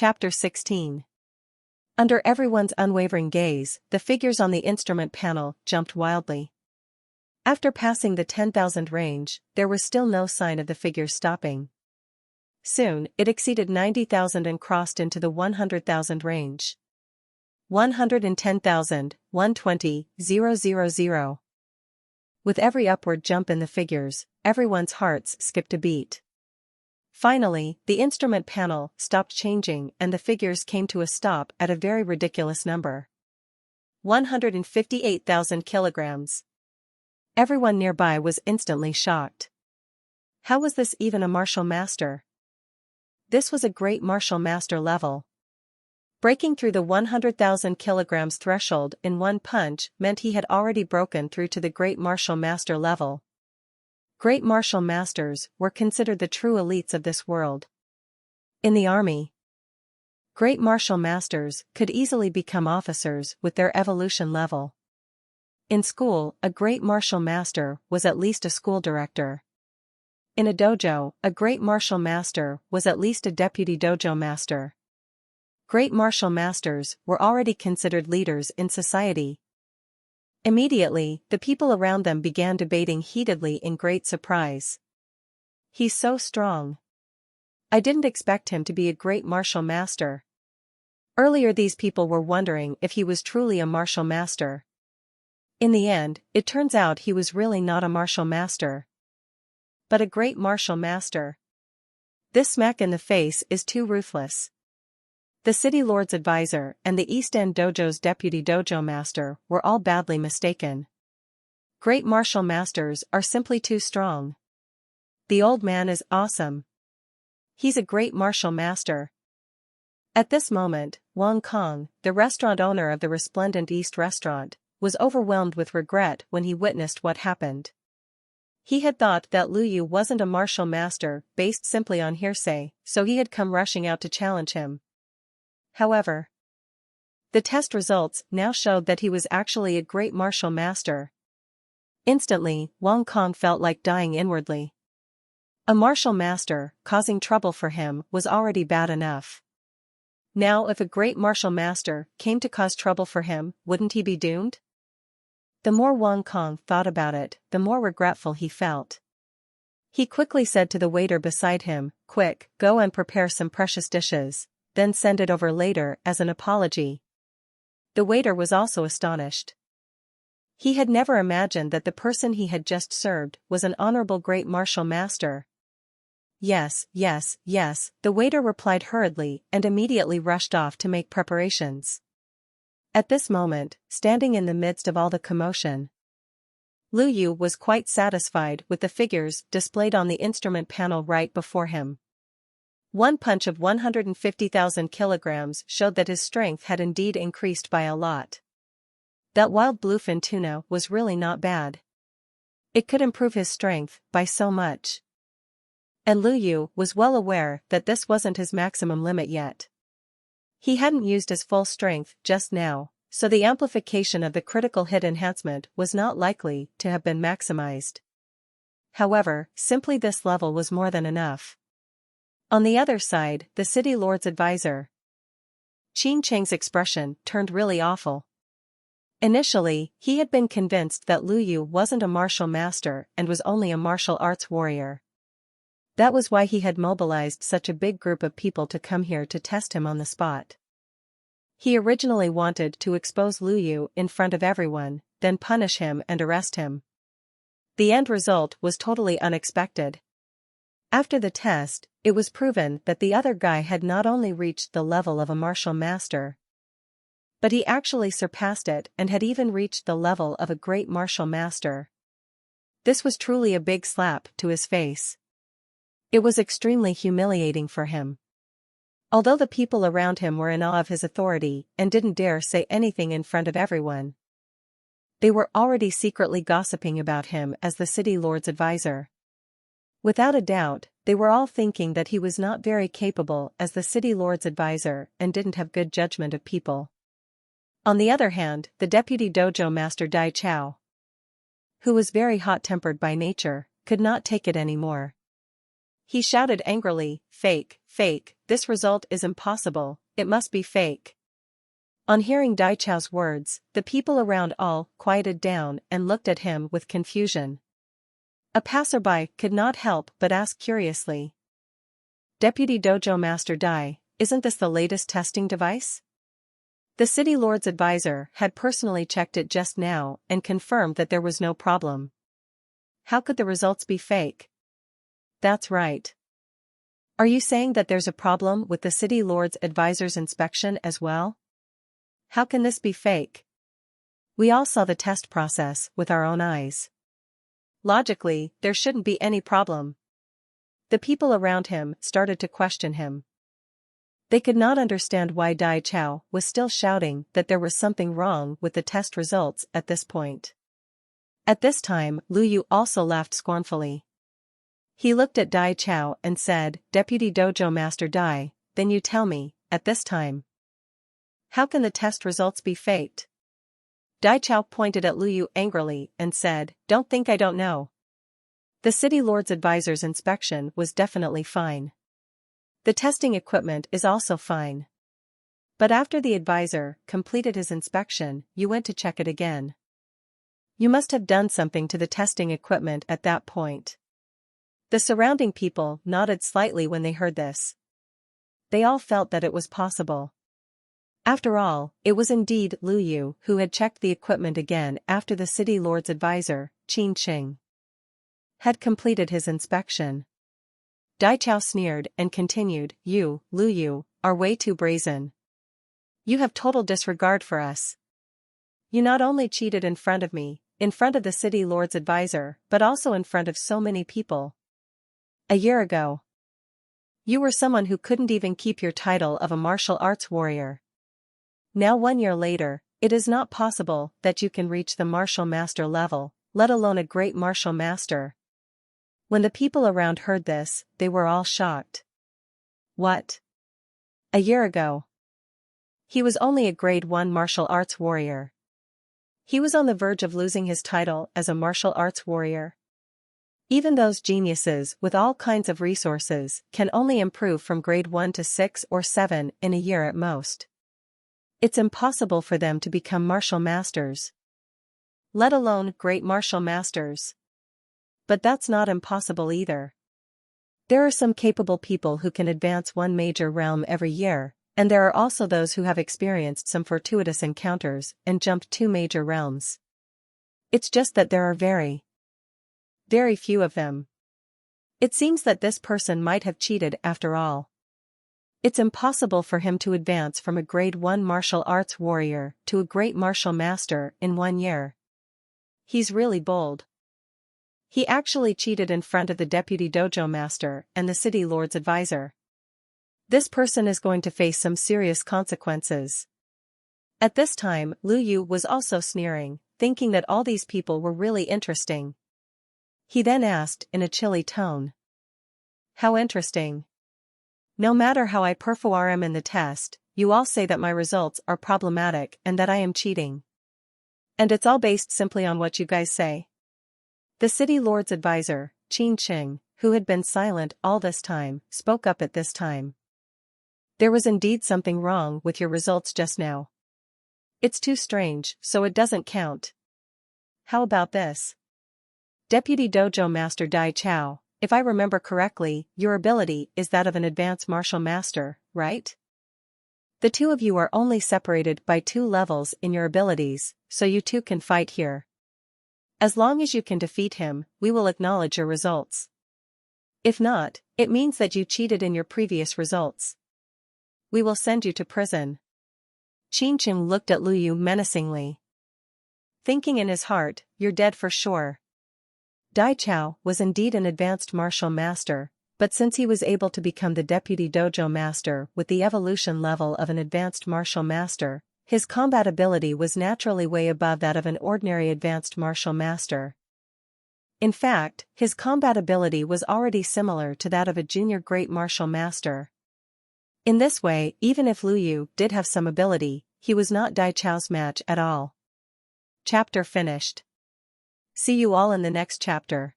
Chapter 16. Under everyone's unwavering gaze, the figures on the instrument panel jumped wildly. After passing the 10,000 range, there was still no sign of the figures stopping. Soon, it exceeded 90,000 and crossed into the 100,000 range. 110,000, 120, 000. With every upward jump in the figures, everyone's hearts skipped a beat. Finally, the instrument panel stopped changing and the figures came to a stop at a very ridiculous number. 158,000 kilograms. Everyone nearby was instantly shocked. How was this even a martial master? This was a great martial master level. Breaking through the 100,000 kilograms threshold in one punch meant he had already broken through to the great martial master level. Great martial masters were considered the true elites of this world. In the army, great martial masters could easily become officers with their evolution level. In school, a great martial master was at least a school director. In a dojo, a great martial master was at least a deputy dojo master. Great martial masters were already considered leaders in society. Immediately, the people around them began debating heatedly in great surprise. He's so strong. I didn't expect him to be a great martial master. Earlier these people were wondering if he was truly a martial master. In the end, it turns out he was really not a martial master, but a great martial master. This smack in the face is too ruthless. The City Lord's advisor and the East End Dojo's deputy dojo master were all badly mistaken. Great martial masters are simply too strong. The old man is awesome. He's a great martial master. At this moment, Wong Kong, the restaurant owner of the Resplendent East restaurant, was overwhelmed with regret when he witnessed what happened. He had thought that Lu Yu wasn't a martial master based simply on hearsay, so he had come rushing out to challenge him. However, the test results now showed that he was actually a great martial master. Instantly, Wong Kong felt like dying inwardly. A martial master causing trouble for him was already bad enough. Now if a great martial master came to cause trouble for him, wouldn't he be doomed? The more Wong Kong thought about it, the more regretful he felt. He quickly said to the waiter beside him, "Quick, go and prepare some precious dishes, then send it over later as an apology." The waiter was also astonished. He had never imagined that the person he had just served was an honorable great martial master. Yes, yes, yes, the waiter replied hurriedly and immediately rushed off to make preparations. At this moment, standing in the midst of all the commotion, Lu Yu was quite satisfied with the figures displayed on the instrument panel right before him. One punch of 150,000 kilograms showed that his strength had indeed increased by a lot. That wild bluefin tuna was really not bad. It could improve his strength by so much. And Lu Yu was well aware that this wasn't his maximum limit yet. He hadn't used his full strength just now, so the amplification of the critical hit enhancement was not likely to have been maximized. However, simply this level was more than enough. On the other side, the City Lord's advisor, Qin Cheng's expression turned really awful. Initially, he had been convinced that Lu Yu wasn't a martial master and was only a martial arts warrior. That was why he had mobilized such a big group of people to come here to test him on the spot. He originally wanted to expose Lu Yu in front of everyone, then punish him and arrest him. The end result was totally unexpected. After the test, it was proven that the other guy had not only reached the level of a martial master, but he actually surpassed it and had even reached the level of a great martial master. This was truly a big slap to his face. It was extremely humiliating for him. Although the people around him were in awe of his authority and didn't dare say anything in front of everyone, they were already secretly gossiping about him as the City Lord's advisor. Without a doubt, they were all thinking that he was not very capable as the City Lord's advisor and didn't have good judgment of people. On the other hand, the deputy dojo master Dai Chao, who was very hot-tempered by nature, could not take it anymore. He shouted angrily, "Fake, fake, this result is impossible, it must be fake." On hearing Dai Chao's words, the people around all quieted down and looked at him with confusion. A passerby could not help but ask curiously, "Deputy Dojo Master Dai, isn't this the latest testing device?" The city lord's advisor had personally checked it just now and confirmed that there was no problem. How could the results be fake? That's right. Are you saying that there's a problem with the city lord's advisor's inspection as well? How can this be fake? We all saw the test process with our own eyes. Logically, there shouldn't be any problem. The people around him started to question him. They could not understand why Dai Chao was still shouting that there was something wrong with the test results at this point. At this time, Lu Yu also laughed scornfully. He looked at Dai Chao and said, "Deputy Dojo Master Dai, then you tell me, at this time, how can the test results be faked?" Dai Chao pointed at Lu Yu angrily and said, "Don't think I don't know. The city lord's advisor's inspection was definitely fine. The testing equipment is also fine. But after the advisor completed his inspection, you went to check it again. You must have done something to the testing equipment at that point." The surrounding people nodded slightly when they heard this. They all felt that it was possible. After all, it was indeed Lu Yu who had checked the equipment again after the city lord's advisor, Qin Qing, had completed his inspection. Dai Chao sneered and continued, "You, Lu Yu, are way too brazen. You have total disregard for us. You not only cheated in front of me, in front of the city lord's advisor, but also in front of so many people. A year ago, you were someone who couldn't even keep your title of a martial arts warrior. Now 1 year later, it is not possible that you can reach the martial master level, let alone a great martial master." When the people around heard this, they were all shocked. What? A year ago, he was only a grade 1 martial arts warrior. He was on the verge of losing his title as a martial arts warrior. Even those geniuses with all kinds of resources can only improve from grade 1 to 6 or 7 in a year at most. It's impossible for them to become martial masters, let alone great martial masters. But that's not impossible either. There are some capable people who can advance one major realm every year, and there are also those who have experienced some fortuitous encounters and jumped 2 major realms. It's just that there are very few of them. It seems that this person might have cheated after all. It's impossible for him to advance from a grade 1 martial arts warrior to a great martial master in 1 year. He's really bold. He actually cheated in front of the deputy dojo master and the city lord's advisor. This person is going to face some serious consequences. At this time, Lu Yu was also sneering, thinking that all these people were really interesting. He then asked in a chilly tone, "How interesting? No matter how I perform in the test, you all say that my results are problematic and that I am cheating. And it's all based simply on what you guys say." The city lord's advisor, Qin Qing, who had been silent all this time, spoke up at this time. "There was indeed something wrong with your results just now. It's too strange, so it doesn't count. How about this? Deputy Dojo Master Dai Chao, if I remember correctly, your ability is that of an advanced martial master, right? The two of you are only separated by 2 levels in your abilities, so you two can fight here. As long as you can defeat him, we will acknowledge your results. If not, it means that you cheated in your previous results. We will send you to prison." Qin Qing looked at Lu Yu menacingly, thinking in his heart, "You're dead for sure." Dai Chao was indeed an advanced martial master, but since he was able to become the deputy dojo master with the evolution level of an advanced martial master, his combat ability was naturally way above that of an ordinary advanced martial master. In fact, his combat ability was already similar to that of a junior great martial master. In this way, even if Lu Yu did have some ability, he was not Dai Chao's match at all. Chapter finished. See you all in the next chapter.